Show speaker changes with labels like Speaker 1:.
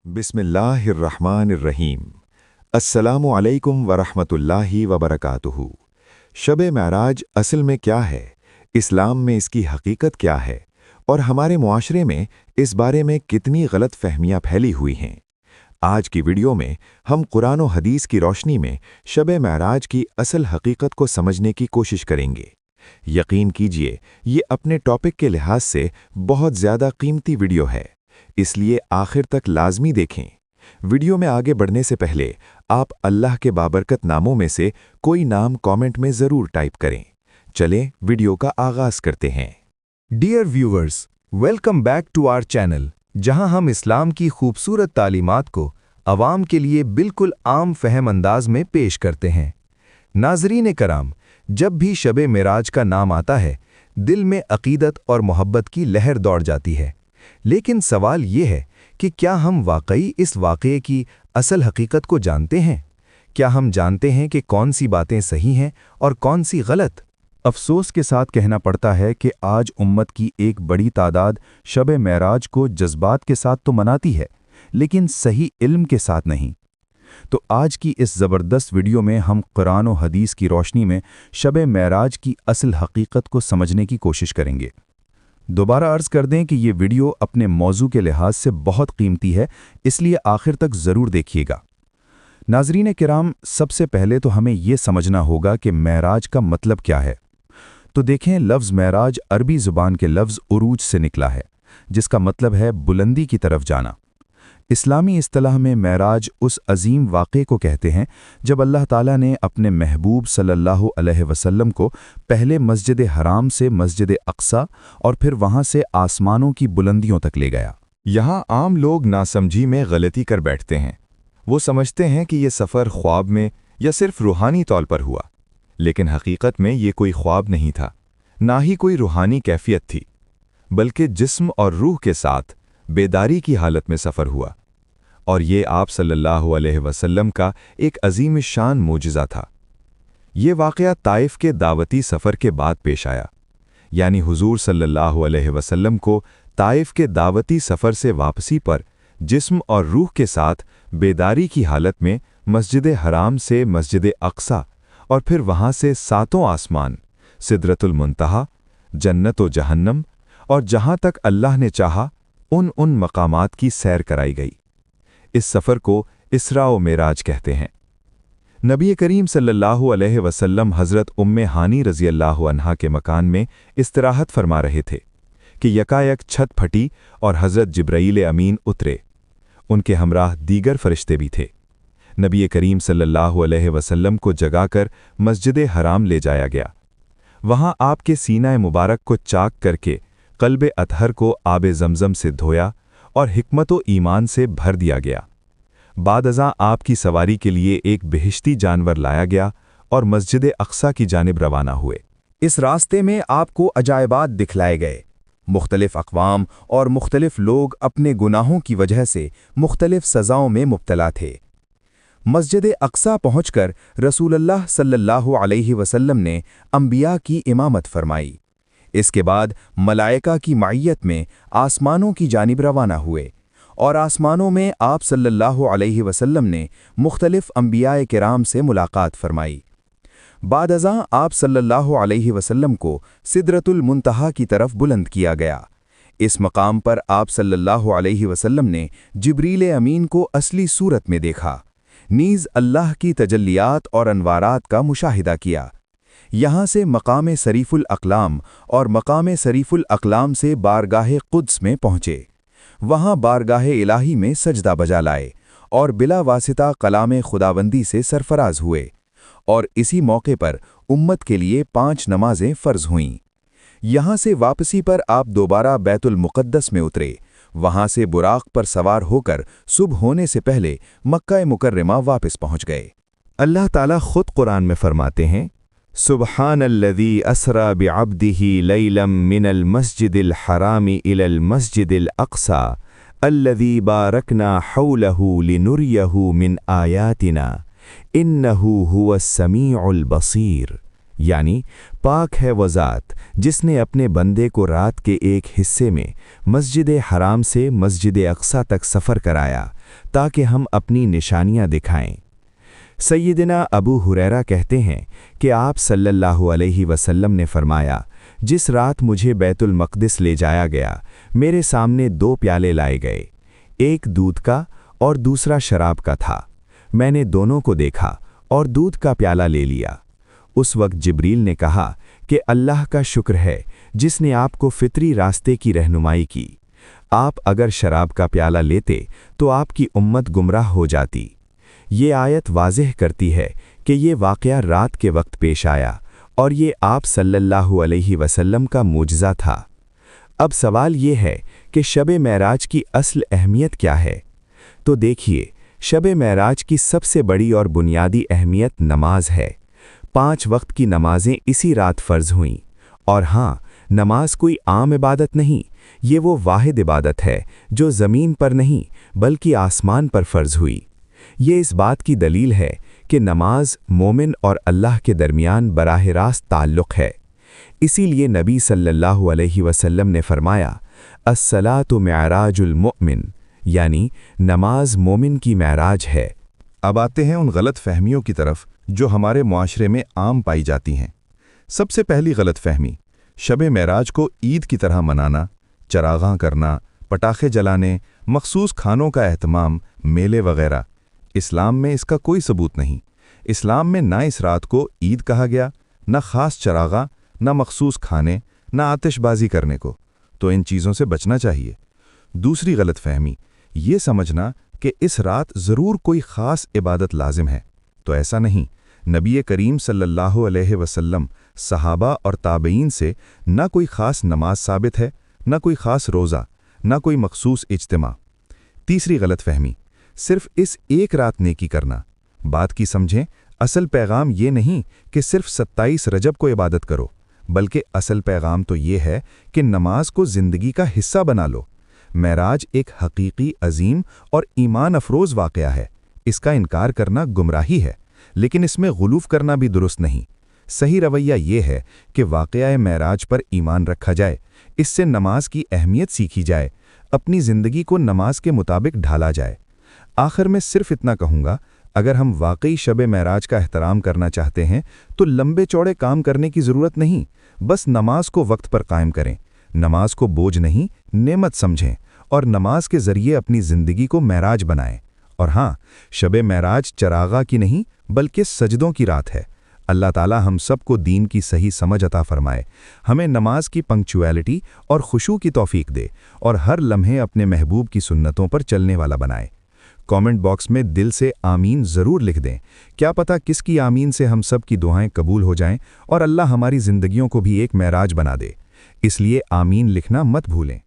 Speaker 1: बिस्मिल्लाहिर्रहमानिर्रहीम। अस्सलामु अलैकुम वरहमतुल्लाहि वबरकातुहू। शब-ए-मेराज असल में क्या है, इस्लाम में इसकी हकीकत क्या है और हमारे मुआशरे में इस बारे में कितनी गलत फहमियाँ फैली हुई हैं। आज की वीडियो में हम कुरान और हदीस की रोशनी में शब-ए-मेराज की असल हकीकत को समझने की कोशिश करेंगे। यकीन कीजिए, ये अपने टॉपिक के लिहाज से बहुत ज़्यादा कीमती वीडियो है, इसलिए आखिर तक लाजमी देखें। वीडियो में आगे बढ़ने से पहले आप अल्लाह के बाबरकत नामों में से कोई नाम कमेंट में ज़रूर टाइप करें। चलें वीडियो का आगाज़ करते हैं।
Speaker 2: Dear viewers, welcome back to our channel, जहां हम इस्लाम की खूबसूरत तालीमात को अवाम के लिए बिल्कुल आम फहम अंदाज में पेश करते हैं। नाज़रीन कराम, जब भी शब-ए मेराज का नाम आता है, दिल में अकीदत और मोहब्बत की लहर दौड़ जाती है। लेकिन सवाल ये है कि क्या हम वाकई इस वाक़ये की असल हकीकत को जानते हैं? क्या हम जानते हैं कि कौन सी बातें सही हैं और कौन सी गलत? अफसोस के साथ कहना पड़ता है कि आज उम्मत की एक बड़ी तादाद शब-ए मेराज को जज्बात के साथ तो मनाती है, लेकिन सही इल्म के साथ नहीं। तो आज की इस ज़बरदस्त वीडियो में हम कुरान और हदीस की रोशनी में शब-ए मेराज की असल हकीकत को समझने की कोशिश करेंगे। दोबारा अर्ज़ कर दें कि ये वीडियो अपने मौजू के लिहाज से बहुत कीमती है, इसलिए आखिर तक ज़रूर देखिएगा। नाज़रीन किराम, सबसे पहले तो हमें ये समझना होगा कि मेराज का मतलब क्या है। तो देखें, लफ्ज़ मेराज अरबी ज़ुबान के लफ्ज़ उरूज से निकला है, जिसका मतलब है बुलंदी की तरफ जाना। इस्लामी इस्तिलाह में मेराज उस अजीम वाक़े को कहते हैं जब अल्लाह ताला ने अपने महबूब सल्लल्लाहु अलैहि वसल्लम को पहले मस्जिद हराम से मस्जिद अक्सा और फिर वहाँ से आसमानों की बुलंदियों तक ले गया।
Speaker 1: यहाँ आम लोग नासमझी में गलती कर बैठते हैं। वो समझते हैं कि ये सफ़र ख्वाब में या सिर्फ रूहानी तौर पर हुआ, लेकिन हकीकत में ये कोई ख्वाब नहीं था, ना ही कोई रूहानी कैफियत थी, बल्कि जिस्म और रूह के साथ बेदारी की हालत में सफ़र हुआ। और ये आप सल्लल्लाहु अलैहि वसल्लम का एक अजीम शान मोजिज़ा था। ये वाक़या ताइफ के दावती सफ़र के बाद पेश आया, यानी हुजूर सल्लल्लाहु अलैहि वसल्लम को ताइफ के दावती सफ़र से वापसी पर जिस्म और रूह के साथ बेदारी की हालत में मस्जिद हराम से मस्जिद अक्सा और फिर वहाँ से सातों आसमान, सिदरतुल मुंतहा, जन्नत व जहन्नम और जहाँ तक अल्लाह ने चाहा उन मकामात की सैर कराई गई। इस सफ़र को इसरा व मेराज कहते हैं। नबी करीम सल्लल्लाहु अलैहि वसल्लम हज़रत उम्मे हानी रज़ी अल्लाहु अन्हा के मकान में इस्तराहत फरमा रहे थे कि यकायक छत फटी और हज़रत जिब्राईल अमीन उतरे। उनके हमराह दीगर फरिश्ते भी थे। नबी करीम सल्लल्लाहु अलैहि वसल्लम को जगाकर मस्जिद हराम ले जाया गया। वहाँ आपके सीना मुबारक को चाक करके क़ल्ब अतहर को आब ज़मज़म से धोया और हिकमत व ईमान से भर दिया गया। बाद अज़ां आपकी सवारी के लिए एक बेहिश्ती जानवर लाया गया और मस्जिद अक्सा की जानिब रवाना हुए।
Speaker 2: इस रास्ते में आपको अजायबात दिखलाए गए। मुख्तलिफ अक़वाम और मुख्तलिफ लोग अपने गुनाहों की वजह से मुख्तलिफ सज़ाओं में मुब्तला थे। मस्जिद अक्सा पहुँचकर रसूलुल्लाह सल्लल्लाहु अलैहि वसल्लम ने अंबिया की इमामत फरमाई। इसके बाद मलाइका की माइयत में आसमानों की जानिब रवाना हुए और आसमानों में आप सल्लल्लाहु अलैहि वसल्लम ने मुख्तलिफ अंबियाए किराम से मुलाकात फरमाई। बाद अज़ां आप सल्लल्लाहु अलैहि वसल्लम को सिदरतुल मुंतहा की तरफ बुलंद किया गया। इस मकाम पर आप सल्लल्लाहु अलैहि वसल्लम ने जिब्रील अमीन को असली सूरत में देखा, नीज़ अल्लाह की तजल्लियात और अनवारात का मुशाहिदा किया। यहाँ से मकाम शरीफुल अक़लाम और मकाम शरीफुल अक़लाम से बारगाह कुद्स में पहुँचे। वहाँ बारगाह इलाही में सजदा बजा लाए और बिला वासिता कलाम खुदाबंदी से सरफराज हुए और इसी मौके पर उम्मत के लिए 5 नमाजें फ़र्ज़ हुईं। यहाँ से वापसी पर आप दोबारा बैतुल मुक़द्दस में उतरे। वहाँ से बुराक़ पर सवार होकर सुबह होने से पहले मक्का मुकर्रमा वापस पहुँच गए।
Speaker 1: अल्लाह ताला खुद कुरान में फरमाते हैं, सुब्हानल्लज़ी अस्रा बिअब्दिही लैलम मिनल मस्जिदिल हरामी इलल मस्जिदिल अक्सा अल्लज़ी बारकना हौलहू लिनुरियहू मिन आयातिना इन्नहू हुवस समीउल बसीर। यानी पाक है वो ज़ात जिसने अपने बंदे को रात के एक हिस्से में मस्जिद हराम से मस्जिद अक्सा तक सफ़र कराया
Speaker 2: ताकि हम अपनी निशानियां दिखाएं। सैयदना अबू हुरैरा कहते हैं कि आप सल्लल्लाहु अलैहि वसल्लम ने फरमाया, जिस रात मुझे बैतुल मक़दिस ले जाया गया, मेरे सामने 2 प्याले लाए गए, एक दूध का और दूसरा शराब का था। मैंने दोनों को देखा और दूध का प्याला ले लिया। उस वक्त जिब्रील ने कहा कि अल्लाह का शुक्र है जिसने आपको फितरी रास्ते की रहनुमाई की। आप अगर शराब का प्याला लेते तो आपकी उम्मत गुमराह हो जाती। ये आयत वाज़ेह करती है कि ये वाक़या रात के वक्त पेश आया और ये आप सल्लल्लाहु अलैहि वसल्लम का मुजज़ा था। अब सवाल ये है कि शब-ए मेराज की असल अहमियत क्या है? तो देखिए, शब-ए मेराज की सबसे बड़ी और बुनियादी अहमियत नमाज है। 5 वक्त की नमाजें इसी रात फ़र्ज़ हुईं। और हाँ, नमाज कोई आम इबादत नहीं, ये वो वाहिद इबादत है जो ज़मीन पर नहीं बल्कि आसमान पर फ़र्ज़ हुई। ये इस बात की दलील है कि नमाज मोमिन और अल्लाह के दरमियान बराह रास्त ताल्लुक़ है। इसीलिए नबी सल्लल्लाहु अलैहि वसल्लम ने फरमाया, अस्सलातु मिअराजुल मुमिन, यानी नमाज मोमिन की मेराज है।
Speaker 1: अब आते हैं उन गलत फहमियों की तरफ जो हमारे मुआशरे में आम पाई जाती हैं। सबसे पहली गलत फहमी, शब-ए मेराज को ईद की तरह मनाना, चरागां करना, पटाखे जलाने, मखसूस खानों का एहतमाम, मेले वगैरह। इस्लाम में इसका कोई सबूत नहीं। इस्लाम में ना इस रात को ईद कहा गया, ना ख़ास चरागां, ना मखसूस खाने, ना आतिशबाजी करने को। तो इन चीज़ों से बचना चाहिए। दूसरी गलत फहमी, ये समझना कि इस रात ज़रूर कोई ख़ास इबादत लाजिम है। तो ऐसा नहीं। नबी करीम सल्लल्लाहु अलैहि वसल्लम, सहाबा और ताबईन से ना कोई ख़ास नमाज साबित है, ना कोई ख़ास रोज़ा, ना कोई मखसूस इज्तिमा। तीसरी गलत फहमी, सिर्फ इस एक रात नेकी करना। बात की समझें, असल पैगाम ये नहीं कि सिर्फ 27 रजब को इबादत करो, बल्कि असल पैगाम तो ये है कि नमाज को ज़िंदगी का हिस्सा बना लो। मेराज एक हकीकी, अजीम और ईमान अफरोज़ वाक़या है। इसका इनकार करना गुमराही है, लेकिन इसमें गुलूफ़ करना भी दुरुस्त नहीं। सही रवैया ये है कि वाक़या मेराज पर ईमान रखा जाए, इससे नमाज की अहमियत सीखी जाए, अपनी ज़िंदगी को नमाज के मुताबिक ढाला जाए। आखिर में सिर्फ इतना कहूँगा, अगर हम वाकई शब-ए मेराज का एहतराम करना चाहते हैं तो लंबे चौड़े काम करने की ज़रूरत नहीं, बस नमाज को वक्त पर कायम करें। नमाज को बोझ नहीं, नेमत समझें और नमाज के ज़रिए अपनी ज़िंदगी को मेराज बनाएं। और हाँ, शब-ए मेराज चरागा की नहीं बल्कि सजदों की रात है। अल्लाह ताला हम सबको दीन की सही समझ अता फरमाए, हमें नमाज की पंक्चुअलिटी और खुशू की तौफीक दे और हर लम्हे अपने महबूब की सुन्नतों पर चलने वाला बनाए। कमेंट बॉक्स में दिल से आमीन ज़रूर लिख दें। क्या पता किसकी आमीन से हम सब की दुआएं कबूल हो जाएं और अल्लाह हमारी ज़िंदगियों को भी एक मेराज बना दे। इसलिए आमीन लिखना मत भूलें।